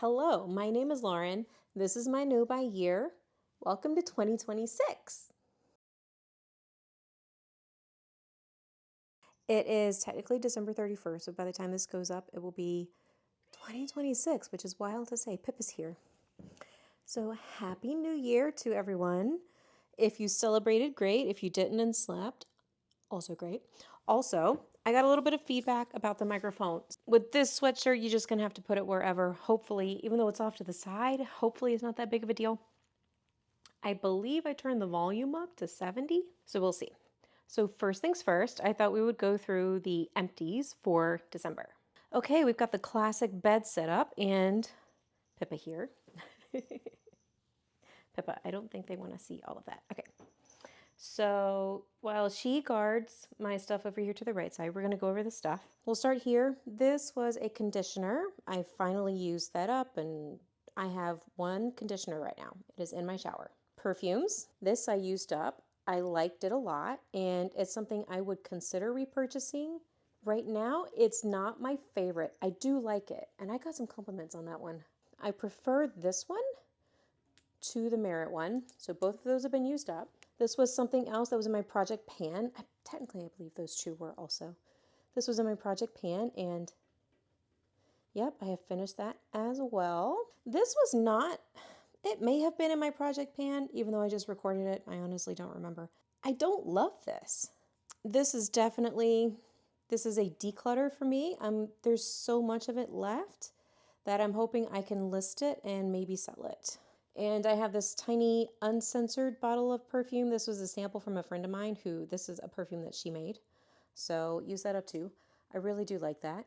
Hello, my name is Lauren. This is my new by year. Welcome to 2026. It is technically December 31st, so by the time this goes up, it will be 2026, which is wild to say. Pip is here. So, Happy New Year to everyone. If you celebrated, great. If you didn't and slept, also great. Also, I got a little bit of feedback about the microphone. With this sweatshirt, you're just going to have to put it wherever. Hopefully, even though it's off to the side, hopefully it's not that big of a deal. I believe I turned the volume up to 70, so we'll see. So first things first, I thought we would go through the empties for December. Okay, we've got the classic bed set up and Pippa here. Pippa, I don't think they want to see all of that. Okay. So while she guards my stuff over here to the right side, we're going to go over the stuff. We'll start here. This was a conditioner. I finally used that up and I have one conditioner right now. It is in my shower. Perfumes. This I used up. I liked it a lot and it's something I would consider repurchasing. Right now, it's not my favorite. I do like it and I got some compliments on that one. I prefer this one to the Merit one. So both of those have been used up. This was something else that was in my project pan. Technically, I believe those two were also. This was in my project pan and yep, I have finished that as well. This was not, it may have been in my project pan, even though I just recorded it. I honestly don't remember. I don't love this. This is a declutter for me. There's so much of it left that I'm hoping I can list it and maybe sell it. And I have this tiny uncensored bottle of perfume. This was a sample from a friend of mine this is a perfume that she made. So use that up too. I really do like that.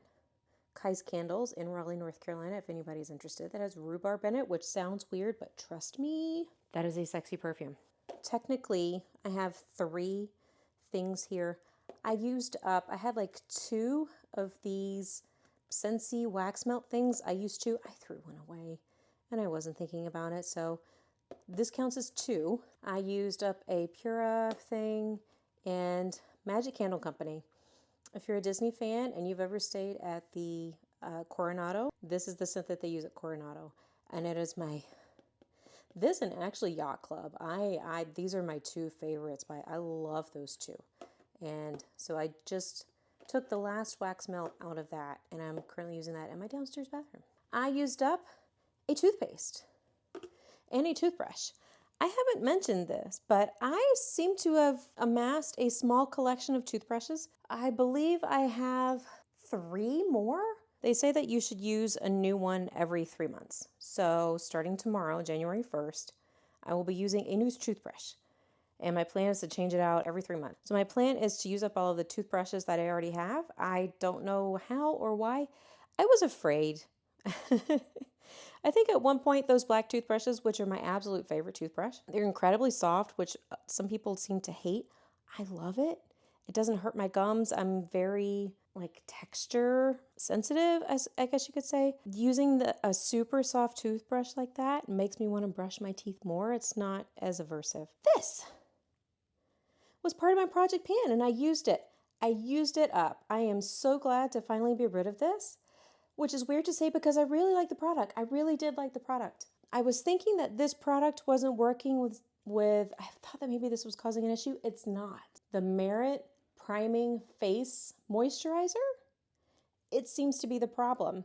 Kai's Candles in Raleigh, North Carolina, if anybody's interested. That has rhubarb in it, which sounds weird, but trust me, that is a sexy perfume. Technically, I have 3 things here. I had like 2 of these Scentsy wax melt things. I threw one away and I wasn't thinking about it. So this counts as 2. I used up a Pura thing and Magic Candle Company. If you're a Disney fan and you've ever stayed at the Coronado, this is the scent that they use at Coronado. And it is this and actually Yacht Club. These are my 2 favorites. I love those 2. And so I just took the last wax melt out of that and I'm currently using that in my downstairs bathroom. I used up a toothpaste and a toothbrush. I haven't mentioned this, but I seem to have amassed a small collection of toothbrushes. I believe I have 3 more. They say that you should use a new one every 3 months. So starting tomorrow, January 1st, I will be using a new toothbrush. And my plan is to change it out every 3 months. So my plan is to use up all of the toothbrushes that I already have. I don't know how or why. I was afraid. I think at one point those black toothbrushes, which are my absolute favorite toothbrush, they're incredibly soft, which some people seem to hate. I love it. It doesn't hurt my gums. I'm very texture sensitive, as I guess you could say. Using a super soft toothbrush like that makes me want to brush my teeth more. It's not as aversive. This was part of my project pan and I used it. I used it up. I am so glad to finally be rid of this, which is weird to say because I really like the product. I really did like the product. I was thinking that this product wasn't working with I thought that maybe this was causing an issue. It's not. The Merit Priming Face Moisturizer, it seems to be the problem.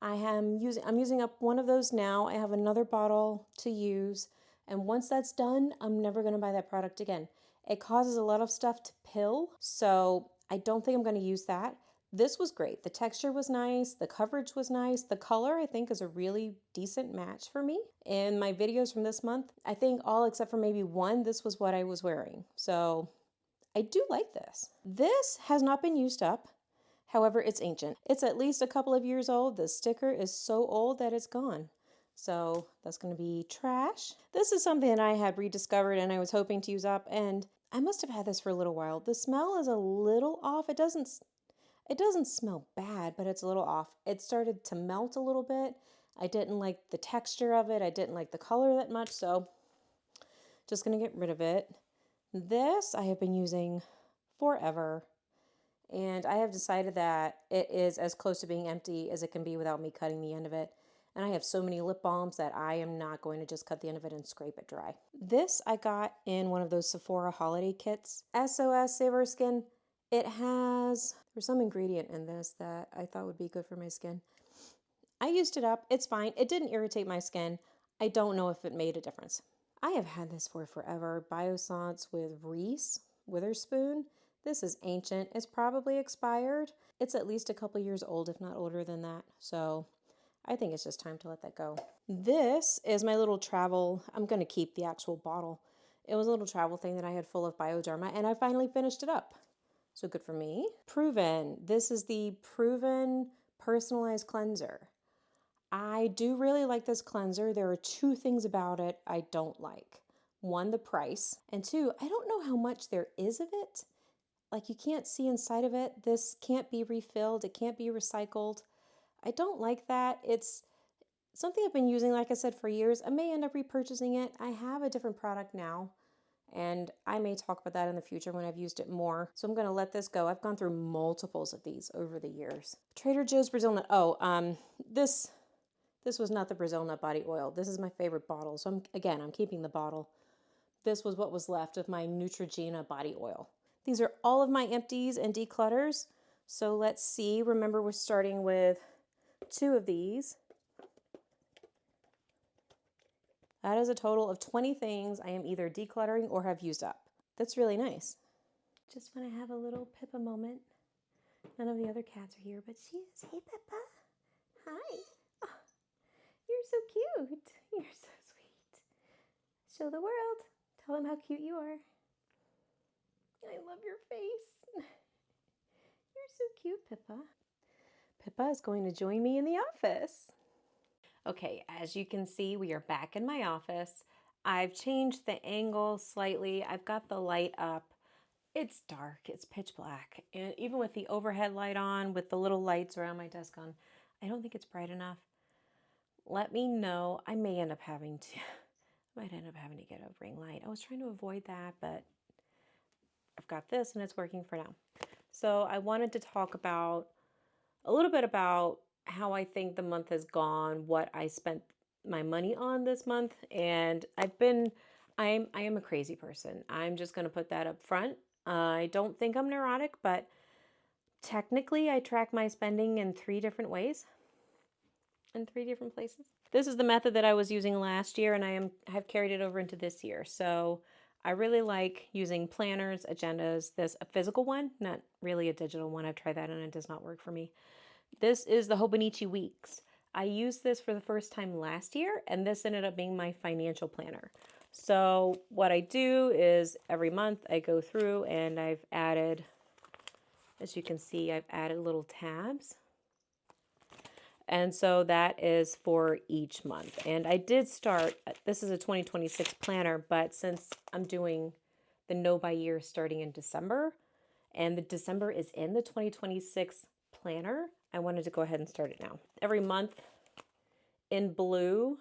I'm using up one of those now. I have another bottle to use. And once that's done, I'm never going to buy that product again. It causes a lot of stuff to pill, so I don't think I'm going to use that. This was great. The texture was nice. The coverage was nice. The color, I think, is a really decent match for me. In my videos from this month, I think all except for maybe one, this was what I was wearing. So I do like this. This has not been used up. However, it's ancient. It's at least a couple of years old. The sticker is so old that it's gone. So that's going to be trash. This is something that I had rediscovered and I was hoping to use up, and I must have had this for a little while. The smell is a little off. It doesn't smell bad, but it's a little off. It started to melt a little bit. I didn't like the texture of it. I didn't like the color that much, so just going to get rid of it. This I have been using forever, and I have decided that it is as close to being empty as it can be without me cutting the end of it. And I have so many lip balms that I am not going to just cut the end of it and scrape it dry. This I got in one of those Sephora holiday kits. SOS Save Our Skin. There's some ingredient in this that I thought would be good for my skin. I used it up. It's fine. It didn't irritate my skin. I don't know if it made a difference. I have had this for forever. Biossance with Reese Witherspoon. This is ancient. It's probably expired. It's at least a couple years old, if not older than that. So I think it's just time to let that go. This is my little travel. I'm going to keep the actual bottle. It was a little travel thing that I had full of Bioderma, and I finally finished it up. So good for me. Proven. This is the Proven Personalized Cleanser. I do really like this cleanser. There are two things about it I don't like. One, the price. And two, I don't know how much there is of it. Like, you can't see inside of it. This can't be refilled. It can't be recycled. I don't like that. It's something I've been using, like I said, for years. I may end up repurchasing it. I have a different product now, and I may talk about that in the future when I've used it more. So I'm going to let this go. I've gone through multiples of these over the years. Trader Joe's Brazil Nut. Oh, this was not the Brazil Nut body oil. This is my favorite bottle. So I'm keeping the bottle. This was what was left of my Neutrogena body oil. These are all of my empties and declutters. So let's see. Remember, we're starting with 2 of these. That is a total of 20 things I am either decluttering or have used up. That's really nice. Just want to have a little Pippa moment. None of the other cats are here, but she is. Hey, Pippa. Hi. Oh, you're so cute. You're so sweet. Show the world. Tell them how cute you are. I love your face. You're so cute, Pippa. Pippa is going to join me in the office. Okay, as you can see, we are back in my office. I've changed the angle slightly. I've got the light up. It's dark, it's pitch black. And even with the overhead light on, with the little lights around my desk on, I don't think it's bright enough. Let me know. I might end up having to get a ring light. I was trying to avoid that, but I've got this and it's working for now. So I wanted to talk about a little bit about how I think the month has gone, what I spent my money on this month, and I am a crazy person. I'm just going to put that up front. I don't think I'm neurotic, but technically I track my spending in 3 different ways, in 3 different places. This is the method that I was using last year, and I have carried it over into this year. So I really like using planners, agendas. This a physical one, not really a digital one. I've tried that and it does not work for me. This is the Hobonichi Weeks. I used this for the first time last year, and this ended up being my financial planner. So what I do is every month I go through and I've added, as you can see, I've added little tabs. And so that is for each month. And I did start, this is a 2026 planner, but since I'm doing the no by year starting in December, and the December is in the 2026 planner, I wanted to go ahead and start it now. Every month in blue,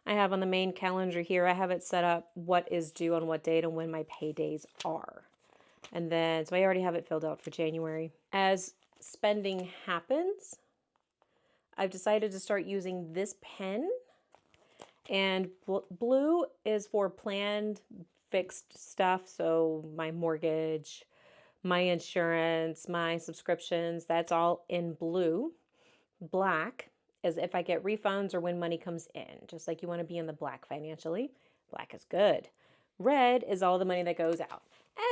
I have on the main calendar here, I have it set up what is due on what date and when my paydays are. And then, so I already have it filled out for January. As spending happens, I've decided to start using this pen, and blue is for planned fixed stuff. So my mortgage, my insurance, my subscriptions, that's all in blue. Black is if I get refunds or when money comes in, just like you want to be in the black financially. Black is good. Red is all the money that goes out.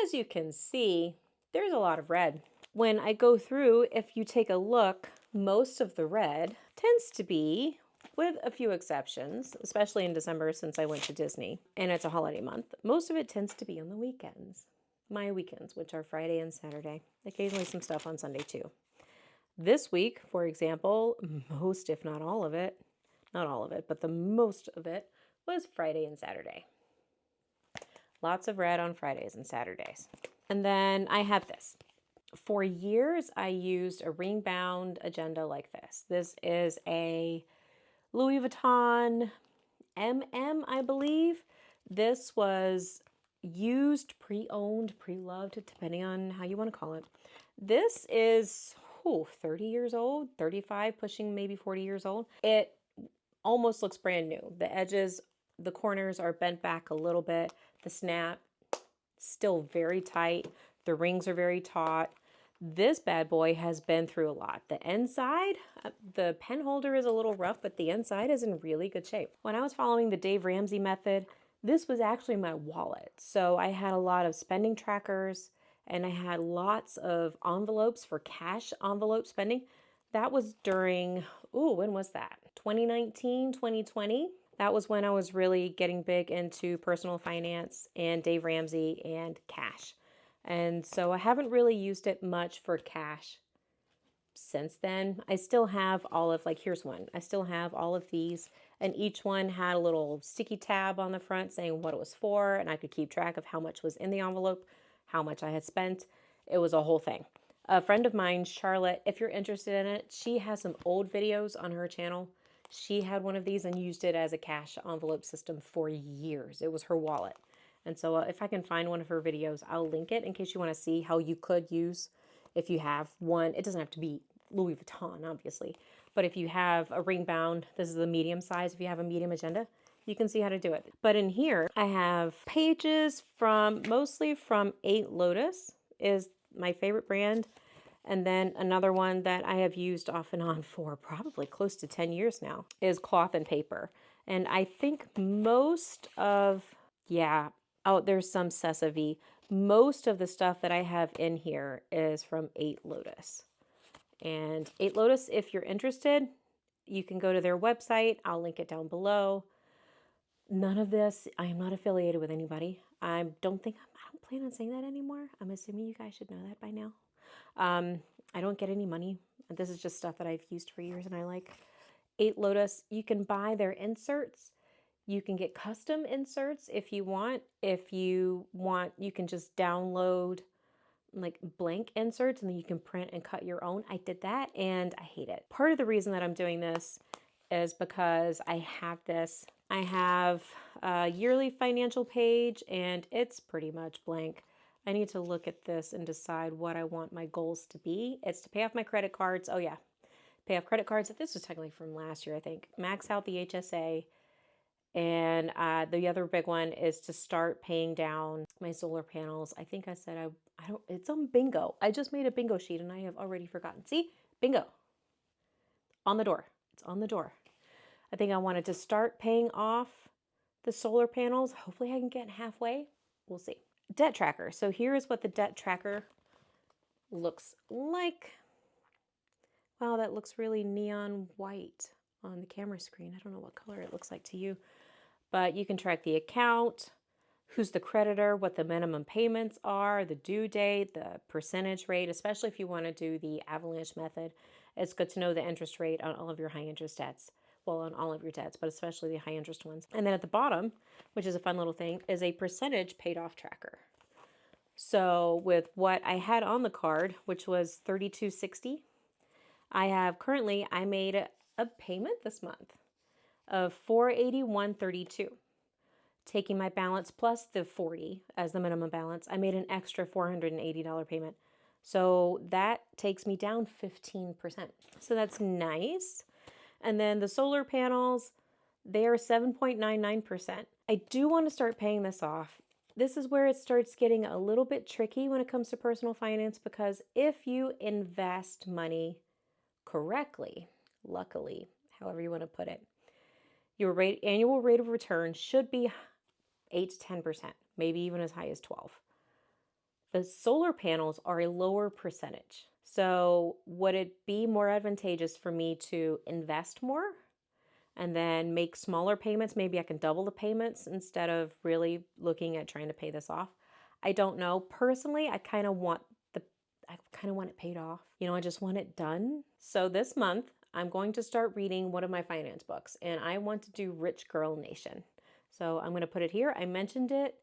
As you can see, there's a lot of red. When I go through, if you take a look, most of the red tends to be, with a few exceptions, especially in December since I went to Disney and it's a holiday month, most of it tends to be on the weekends. My weekends, which are Friday and Saturday. Occasionally some stuff on Sunday too. This week, for example, most, if not all of it, not all of it, but the most of it was Friday and Saturday. Lots of red on Fridays and Saturdays. And then I have this. For years, I used a ring-bound agenda like this. This is a Louis Vuitton MM, I believe. This was used, pre-owned, pre-loved, depending on how you want to call it. This is 30 years old, 35, pushing maybe 40 years old. It almost looks brand new. The edges, the corners are bent back a little bit. The snap, still very tight. The rings are very taut. This bad boy has been through a lot. The inside, the pen holder is a little rough, but the inside is in really good shape. When I was following the Dave Ramsey method, this was actually my wallet. So I had a lot of spending trackers and I had lots of envelopes for cash envelope spending. That was during, when was that? 2019, 2020. That was when I was really getting big into personal finance and Dave Ramsey and cash. And so I haven't really used it much for cash since then. I still have all of, like, here's one. I still have all of these, and each one had a little sticky tab on the front saying what it was for, and I could keep track of how much was in the envelope, how much I had spent. It was a whole thing. A friend of mine, Charlotte, if you're interested in it, she has some old videos on her channel. She had one of these and used it as a cash envelope system for years. It was her wallet. And so if I can find one of her videos, I'll link it in case you want to see how you could use, if you have one. It doesn't have to be Louis Vuitton, obviously. But if you have a ring bound, this is the medium size. If you have a medium agenda, you can see how to do it. But in here, I have pages mostly from 8 Lotus is my favorite brand. And then another one that I have used off and on for probably close to 10 years now is Cloth and Paper. And I think most of, there's some Sesavi. Most of the stuff that I have in here is from 8 Lotus. And 8 Lotus, if you're interested, you can go to their website. I'll link it down below. None of this, I am not affiliated with anybody. I don't plan on saying that anymore. I'm assuming you guys should know that by now. I don't get any money. This is just stuff that I've used for years and I like. 8 Lotus, you can buy their inserts. You can get custom inserts if you want. If you want, you can just download like blank inserts and then you can print and cut your own. I did that and I hate it. Part of the reason that I'm doing this is because I have a yearly financial page and it's pretty much blank. I need to look at this and decide what I want my goals to be. It's to pay off my credit cards. Oh yeah, pay off credit cards. This was technically from last year, I think. Max out the HSA. And the other big one is to start paying down my solar panels. I think I said it's on bingo. I just made a bingo sheet and I have already forgotten. See, bingo. On the door. It's on the door. I think I wanted to start paying off the solar panels. Hopefully I can get halfway. We'll see. Debt tracker. So here is what the debt tracker looks like. Wow, that looks really neon white on the camera screen. I don't know what color it looks like to you. But you can track the account, who's the creditor, what the minimum payments are, the due date, the percentage rate, especially if you want to do the avalanche method. It's good to know the interest rate on all of your high interest debts. Well, on all of your debts, but especially the high interest ones. And then at the bottom, which is a fun little thing, is a percentage paid off tracker. So with what I had on the card, which was $32.60, I made a payment this month of $481.32. Taking my balance plus the $40 as the minimum balance, I made an extra $480 payment. So that takes me down 15%. So that's nice. And then the solar panels, they are 7.99%. I do want to start paying this off. This is where it starts getting a little bit tricky when it comes to personal finance, because if you invest money correctly, luckily, however you want to put it, your annual rate of return should be 8 to 10%, maybe even as high as 12. The solar panels are a lower percentage. So would it be more advantageous for me to invest more and then make smaller payments? Maybe I can double the payments instead of really looking at trying to pay this off. I don't know. Personally, I kind of want it paid off. I just want it done. So this month, I'm going to start reading one of my finance books, and I want to do Rich Girl Nation. So I'm going to put it here. I mentioned it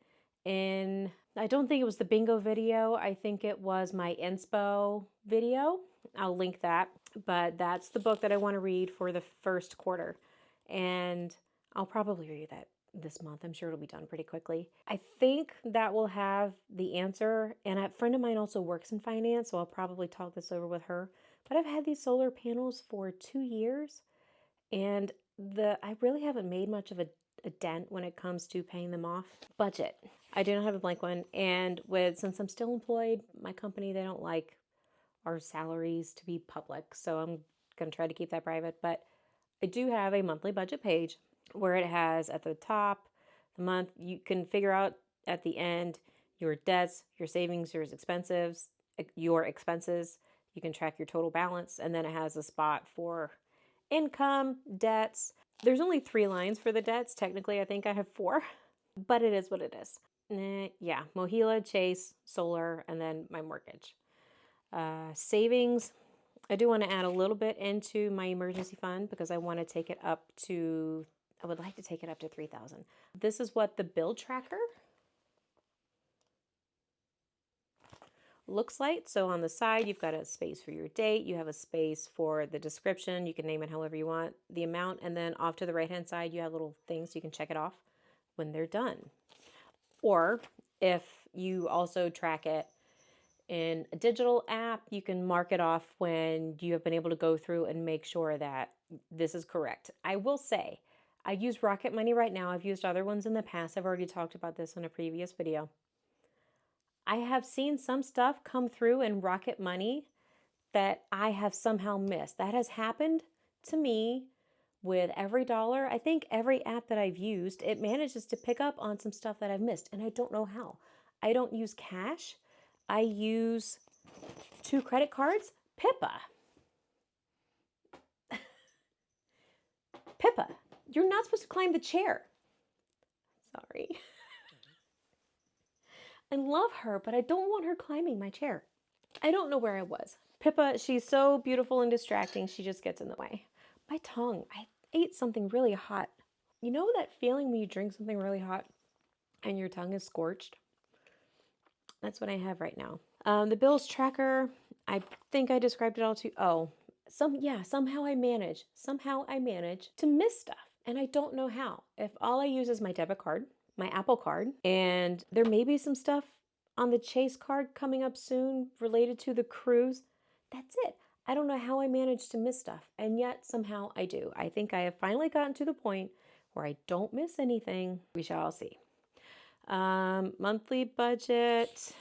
I don't think it was the bingo video. I think it was my inspo video. I'll link that. But that's the book that I want to read for the first quarter. And I'll probably read that this month. I'm sure it'll be done pretty quickly. I think that will have the answer. And a friend of mine also works in finance, so I'll probably talk this over with her. But I've had these solar panels for 2 years, and I really haven't made much of a dent when it comes to paying them off. Budget. I do not have a blank one, and since I'm still employed, my company, they don't like our salaries to be public, so I'm going to try to keep that private. But I do have a monthly budget page where it has at the top the month. You can figure out at the end your debts, your savings, your expenses. You can track your total balance, and then it has a spot for income, debts. There's only 3 lines for the debts. Technically, I think I have 4, but it is what it is. Yeah, Mohila, Chase, Solar, and then my mortgage. Savings, I do want to add a little bit into my emergency fund because I want to take it up to, I would like to take it up to 3,000. This is what the bill tracker looks like. So on the side, you've got a space for your date. You have a space for the description. You can name it however you want, the amount, and then off to the right-hand side, you have little things you can check it off when they're done. Or if you also track it in a digital app, you can mark it off when you have been able to go through and make sure that this is correct. I will say, I use Rocket Money right now. I've used other ones in the past. I've already talked about this in a previous video. I have seen some stuff come through in Rocket Money that I have somehow missed. That has happened to me with every dollar. I think every app that I've used, it manages to pick up on some stuff that I've missed, and I don't know how. I don't use cash. I use 2 credit cards. Pippa. Pippa, you're not supposed to climb the chair. Sorry. I love her, but I don't want her climbing my chair. I don't know where I was. Pippa, she's so beautiful and distracting, she just gets in the way. My tongue, I ate something really hot. You know that feeling when you drink something really hot and your tongue is scorched? That's what I have right now. The bills tracker, I think I described it all to you. Oh, somehow I manage to miss stuff, and I don't know how. If all I use is my debit card, my Apple card, and there may be some stuff on the Chase card coming up soon related to the cruise, that's it. I don't know how I manage to miss stuff, and yet somehow I do. I think I have finally gotten to the point where I don't miss anything. We shall see. Monthly budget.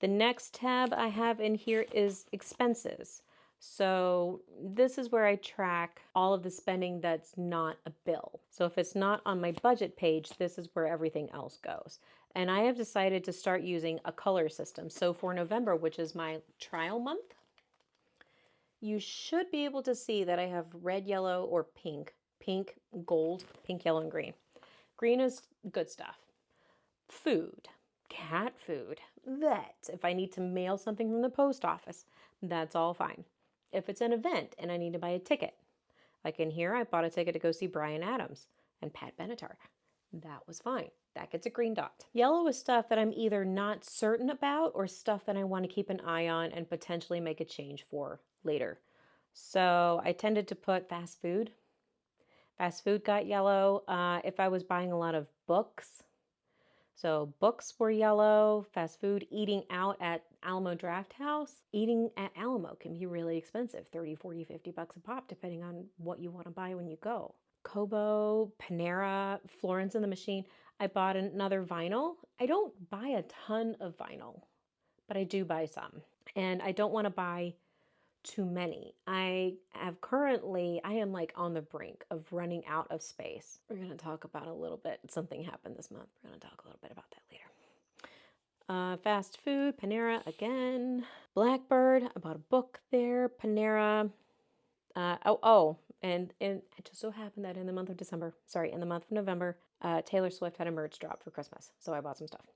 The next tab I have in here is expenses. So this is where I track all of the spending that's not a bill. So if it's not on my budget page, this is where everything else goes. And I have decided to start using a color system. So for November, which is my trial month, you should be able to see that I have red, yellow, or pink. Pink, gold, pink, yellow, and green. Green is good stuff. Food, cat food, vet. If I need to mail something from the post office, that's all fine. If it's an event and I need to buy a ticket, like in here, I bought a ticket to go see Bryan Adams and Pat Benatar. That was fine. That gets a green dot. Yellow is stuff that I'm either not certain about or stuff that I want to keep an eye on and potentially make a change for later. So I tended to put fast food. Fast food got yellow. If I was buying a lot of books, so books were yellow. Fast food, eating out at Alamo Draft House. Eating at Alamo can be really expensive, 30, 40, 50 bucks a pop, depending on what you want to buy when you go. Kobo, Panera, Florence and the Machine. I bought another vinyl. I don't buy a ton of vinyl, but I do buy some. And I don't want to buy too many. I am like on the brink of running out of space. We're going to talk about a little bit. Something happened this month. We're going to talk a little bit about that later. Fast food, Panera again. Blackbird, I bought a book there. Panera. And it just so happened that in the month of November, Taylor Swift had a merch drop for Christmas. So I bought some stuff.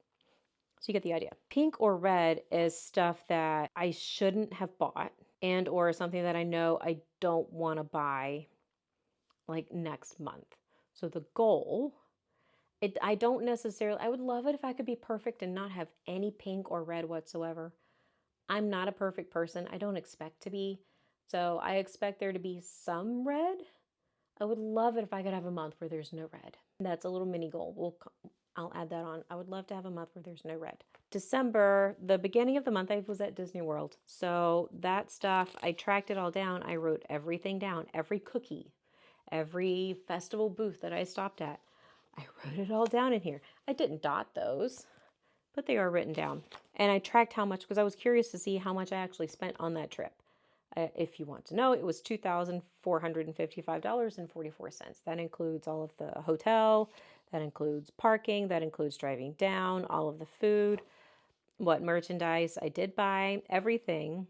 So you get the idea. Pink or red is stuff that I shouldn't have bought and or something that I know I don't want to buy like next month. So the goal, I would love it if I could be perfect and not have any pink or red whatsoever. I'm not a perfect person. I don't expect to be. So I expect there to be some red. I would love it if I could have a month where there's no red. That's a little mini goal. I'll add that on. I would love to have a month where there's no red. December, the beginning of the month, I was at Disney World. So that stuff, I tracked it all down. I wrote everything down, every cookie, every festival booth that I stopped at. I wrote it all down in here. I didn't dot those, but they are written down. And I tracked how much because I was curious to see how much I actually spent on that trip. If you want to know, it was $2,455.44. That includes all of the hotel, that includes parking, that includes driving down, all of the food, what merchandise I did buy. Everything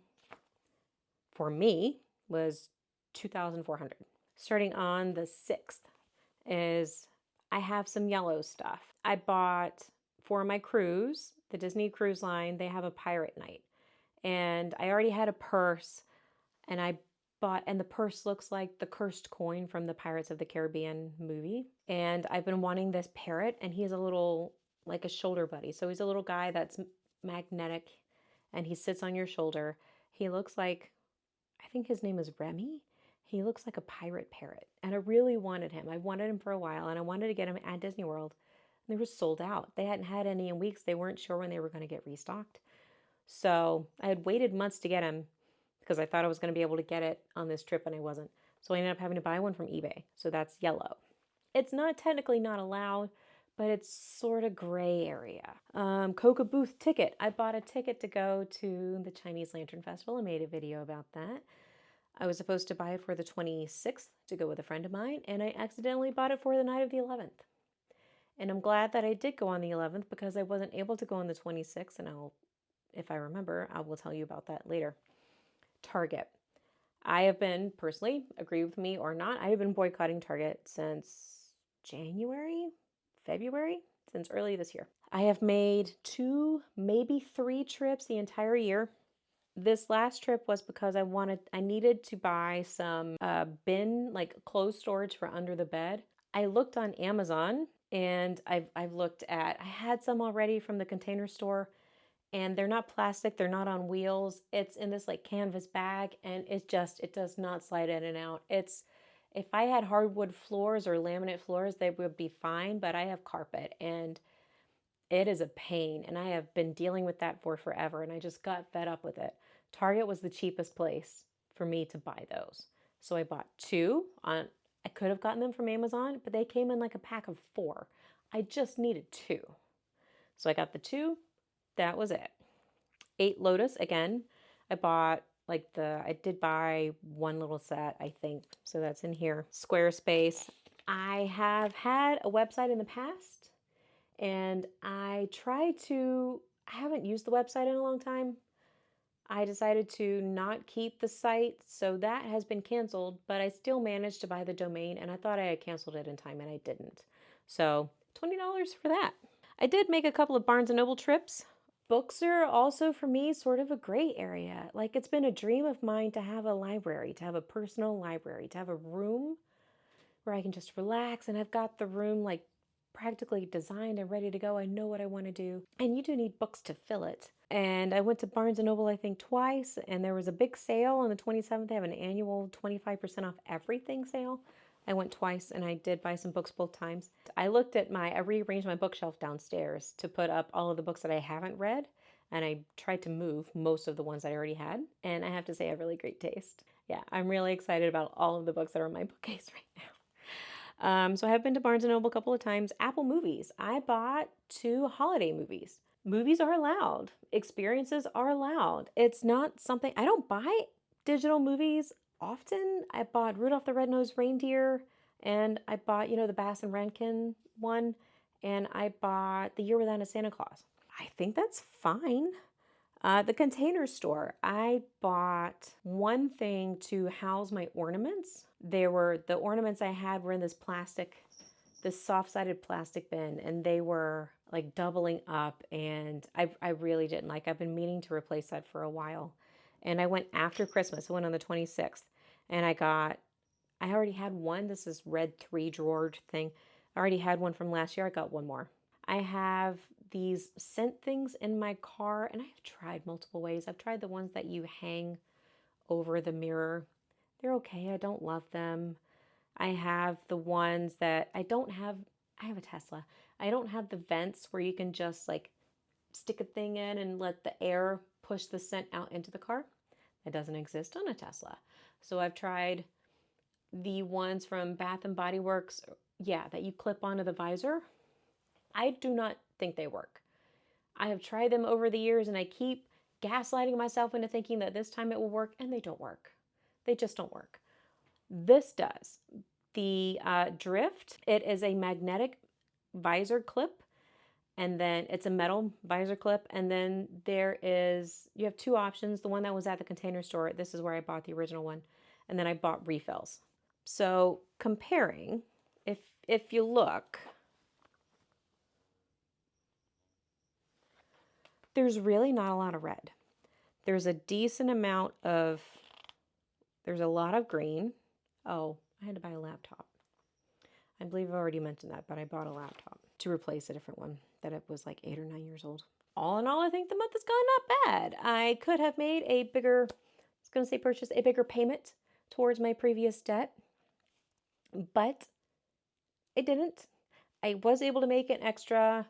for me was $2,400. Starting on the 6th is I have some yellow stuff. I bought for my cruise, the Disney Cruise Line, they have a pirate night. And I already had a purse and I bought, and the purse looks like the cursed coin from the Pirates of the Caribbean movie. And I've been wanting this parrot, and he's a little, like a shoulder buddy. So he's a little guy that's magnetic and he sits on your shoulder. He looks like, I think his name is Remy. He looks like a pirate parrot. And I really wanted him. I wanted him for a while and I wanted to get him at Disney World. They were sold out. They hadn't had any in weeks. They weren't sure when they were going to get restocked. So I had waited months to get him because I thought I was going to be able to get it on this trip and I wasn't. So I ended up having to buy one from eBay. So that's yellow. It's not technically not allowed, but it's sort of gray area. Coca Booth ticket. I bought a ticket to go to the Chinese Lantern Festival. I made a video about that. I was supposed to buy it for the 26th to go with a friend of mine, and I accidentally bought it for the night of the 11th. And I'm glad that I did go on the 11th because I wasn't able to go on the 26th, and if I remember, I will tell you about that later. Target. I have been, personally, agree with me or not, I have been boycotting Target since January, February, since early this year. I have made 2, maybe 3 trips the entire year. This last trip was because I needed to buy some bin, like clothes storage for under the bed. I looked on Amazon and I've looked at, I had some already from the Container Store, and they're not plastic, they're not on wheels. It's in this like canvas bag, and it does not slide in and out. If I had hardwood floors or laminate floors, they would be fine, but I have carpet and it is a pain, and I have been dealing with that for forever, and I just got fed up with it. Target was the cheapest place for me to buy those. So I bought 2 on, I could have gotten them from Amazon, but they came in like a pack of 4. I just needed 2. So I got the 2, that was it. 8 Lotus, again, I did buy one little set, I think. So that's in here. Squarespace. I have had a website in the past, and I haven't used the website in a long time. I decided to not keep the site, so that has been canceled, but I still managed to buy the domain, and I thought I had canceled it in time, and I didn't. So $20 for that. I did make a couple of Barnes & Noble trips. Books are also, for me, sort of a gray area. Like, it's been a dream of mine to have a library, to have a personal library, to have a room where I can just relax, and I've got the room, like, practically designed and ready to go. I know what I want to do. And you do need books to fill it. And I went to Barnes & Noble, I think, twice, and there was a big sale on the 27th. They have an annual 25% off everything sale. I went twice, and I did buy some books both times. I rearranged my bookshelf downstairs to put up all of the books that I haven't read, and I tried to move most of the ones that I already had. And I have to say, I have really great taste. Yeah, I'm really excited about all of the books that are in my bookcase right now. So I have been to Barnes & Noble a couple of times. Apple Movies. I bought 2 holiday movies. Movies are allowed. Experiences are allowed. It's not something, I don't buy digital movies often. I bought Rudolph the Red-Nosed Reindeer, and I bought, the Bass and Rankin one, and I bought The Year Without a Santa Claus. I think that's fine. The Container Store. I bought one thing to house my ornaments. The ornaments I had were in this soft-sided plastic bin, and they were like doubling up, and I really didn't like. I've been meaning to replace that for a while. And I went after Christmas. I went on the 26th, and I already had one. This is red 3-drawer thing. I already had one from last year. I got one more. I have these scent things in my car, and I have tried multiple ways. I've tried the ones that you hang over the mirror. They're okay. I don't love them. I have the ones that I don't have I have a Tesla. I don't have the vents where you can just like stick a thing in and let the air push the scent out into the car. That doesn't exist on a Tesla. So I've tried the ones from Bath and Body Works, yeah, that you clip onto the visor. I do not think they work. I have tried them over the years and I keep gaslighting myself into thinking that this time it will work, and they don't work. They just don't work. This does. The Drift, it is a magnetic visor clip, and then it's a metal visor clip, and then you have two options. The one that was at the Container Store, this is where I bought the original one, and then I bought refills. So comparing, if you look, there's really not a lot of red. There's a decent amount of, there's a lot of green. Oh, I had to buy a laptop. I believe I've already mentioned that, but I bought a laptop to replace a different one that it was like 8 or 9 years old. All in all, I think the month has gone not bad. I could have made a bigger, I was going to say purchase, a bigger payment towards my previous debt, but I didn't. I was able to make an extra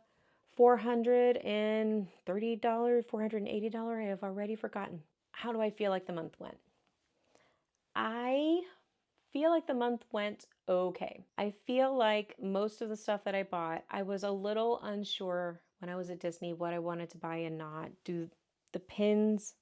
$430, $480. I have already forgotten. How do I feel like the month went? I feel like the month went okay. I feel like most of the stuff that I bought, I was a little unsure when I was at Disney what I wanted to buy and not. Do the pins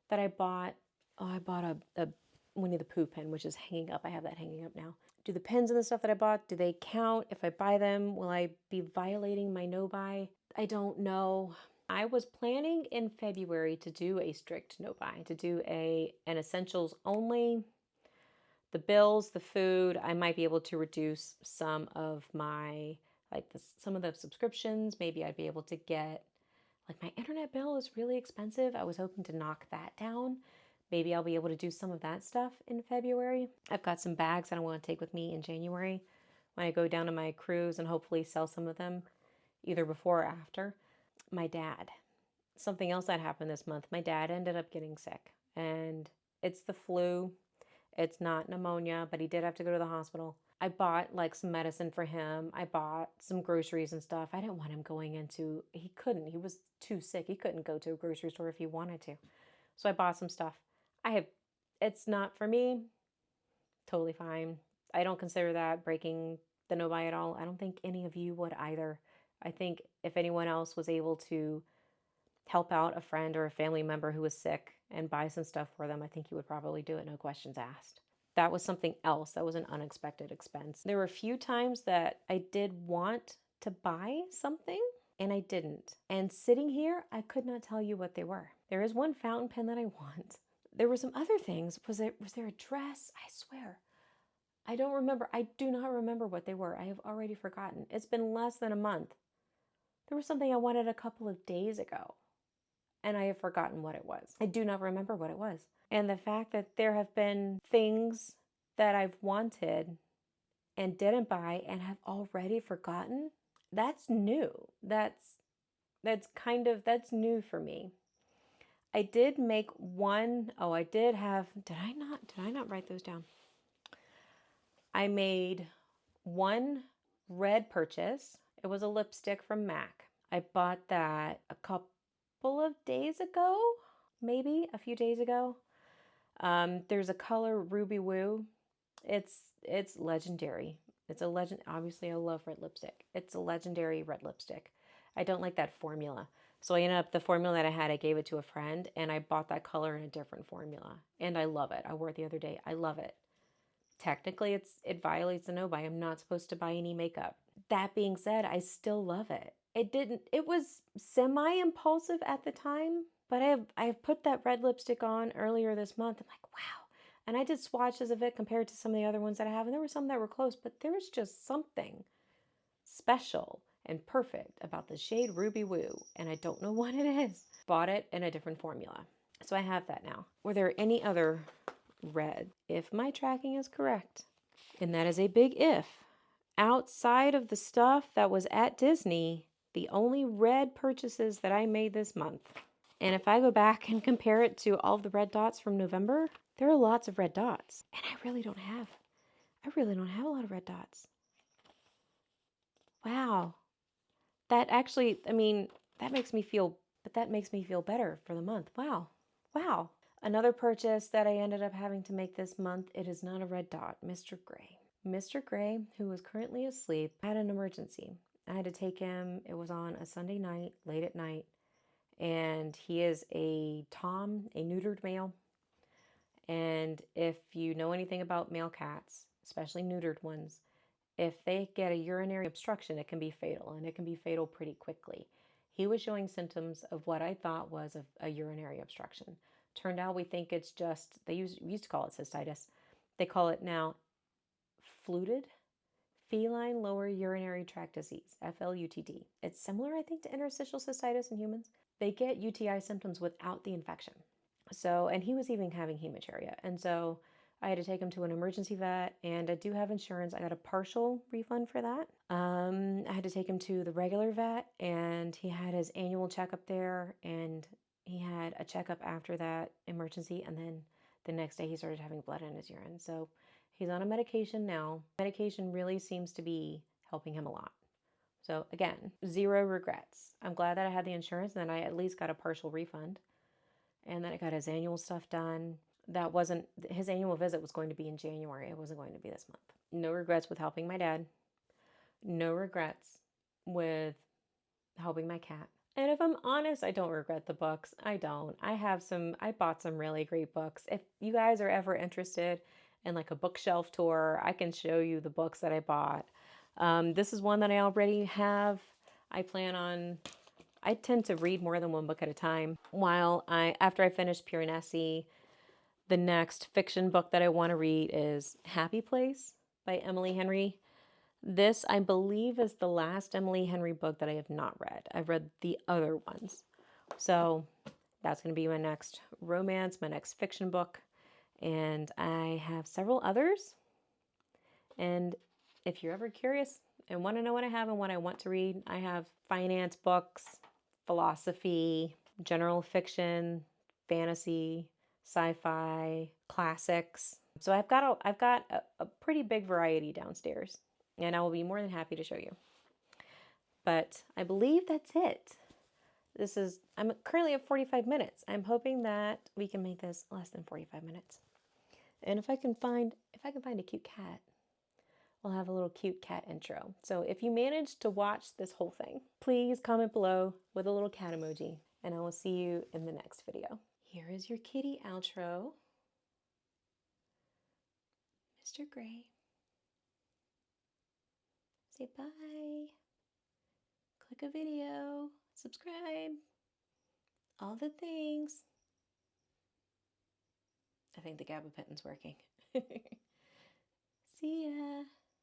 that I bought, I bought a Winnie the Pooh pin, which is hanging up. I have that hanging up now. Do the pins and the stuff that I bought, do they count? If I buy them, will I be violating my no buy? I don't know. I was planning in February to do a strict no buy, to do an essentials only. The bills, the food, I might be able to reduce some of my, some of the subscriptions. Maybe I'd be able to get, like, my internet bill is really expensive. I was hoping to knock that down. Maybe I'll be able to do some of that stuff in February. I've got some bags that I want to take with me in January when I go down to my cruise and hopefully sell some of them either before or after. My dad, something else that happened this month, my dad ended up getting sick, and it's the flu. It's not pneumonia, but he did have to go to the hospital. I bought like some medicine for him. I bought some groceries and stuff. I didn't want him going into, he was too sick. He couldn't go to a grocery store if he wanted to. So I bought some stuff. It's not for me, totally fine. I don't consider that breaking the no buy at all. I don't think any of you would either. I think if anyone else was able to help out a friend or a family member who was sick and buy some stuff for them, I think you would probably do it, no questions asked. That was something else. That was an unexpected expense. There were a few times that I did want to buy something and I didn't. And sitting here, I could not tell you what they were. There is one fountain pen that I want. There were some other things. Was there a dress? I swear. I don't remember. I do not remember what they were. I have already forgotten. It's been less than a month. There was something I wanted a couple of days ago, and I have forgotten what it was. I do not remember what it was. And the fact that there have been things that I've wanted and didn't buy and have already forgotten, that's new. That's new for me. I did make one, did I not write those down? I made one red purchase. It was a lipstick from MAC. I bought that a couple of days ago, maybe a few days ago. There's a color Ruby Woo. It's legendary. It's a legend. Obviously, I love red lipstick. It's a legendary red lipstick. I don't like that formula. So I ended up, the formula that I had, I gave it to a friend, and I bought that color in a different formula. And I love it. I wore it the other day. I love it. Technically, it violates the no buy. I'm not supposed to buy any makeup. That being said, I still love it. It was semi-impulsive at the time, but I have put that red lipstick on earlier this month. I'm like, wow. And I did swatches of it compared to some of the other ones that I have, and there were some that were close, but there was just something special and perfect about the shade Ruby Woo, and I don't know what it is. Bought it in a different formula. So I have that now. Were there any other red, if my tracking is correct, and that is a big if, outside of the stuff that was at Disney, the only red purchases that I made this month, and if I go back and compare it to all of the red dots from November, there are lots of red dots, and I really don't have a lot of red dots. Wow. That actually, I mean, that makes me feel, but that makes me feel better for the month. Wow. Wow. Another purchase that I ended up having to make this month, it is not a red dot, Mr. Gray. Mr. Gray, who is currently asleep, had an emergency. I had to take him, it was on a Sunday night, late at night, and he is a Tom, a neutered male. And if you know anything about male cats, especially neutered ones, if they get a urinary obstruction, it can be fatal, and it can be fatal pretty quickly. He was showing symptoms of what I thought was a urinary obstruction. Turned out we think it's just, we used to call it cystitis. They call it now fluted, feline lower urinary tract disease, FLUTD. It's similar, I think, to interstitial cystitis in humans. They get UTI symptoms without the infection. So, and he was even having hematuria. And so I had to take him to an emergency vet, and I do have insurance. I got a partial refund for that. I had to take him to the regular vet, and he had his annual checkup there, and he had a checkup after that emergency, and then the next day he started having blood in his urine. So he's on a medication now. Medication really seems to be helping him a lot. So again, zero regrets. I'm glad that I had the insurance, and then I at least got a partial refund. And then I got his annual stuff done. That wasn't, his annual visit was going to be in January. It wasn't going to be this month. No regrets with helping my dad. No regrets with helping my cat. And if I'm honest, I don't regret the books. I don't. I bought some really great books. If you guys are ever interested in like a bookshelf tour, I can show you the books that I bought. This is one that I already have. I tend to read more than one book at a time. After I finish Pure Nessie, the next fiction book that I want to read is Happy Place by Emily Henry. This, I believe, is the last Emily Henry book that I have not read. I've read the other ones. So that's going to be my next romance, my next fiction book. And I have several others. And if you're ever curious and want to know what I have and what I want to read, I have finance books, philosophy, general fiction, fantasy, sci-fi, classics. So I've got a pretty big variety downstairs, and I will be more than happy to show you. But I believe that's it. I'm currently at 45 minutes. I'm hoping that we can make this less than 45 minutes. And if I can find a cute cat, we'll have a little cute cat intro. So if you managed to watch this whole thing, please comment below with a little cat emoji, and I will see you in the next video. Here is your kitty outro. Mr. Gray. Say bye. Click a video. Subscribe. All the things. I think the gabapentins working. See ya.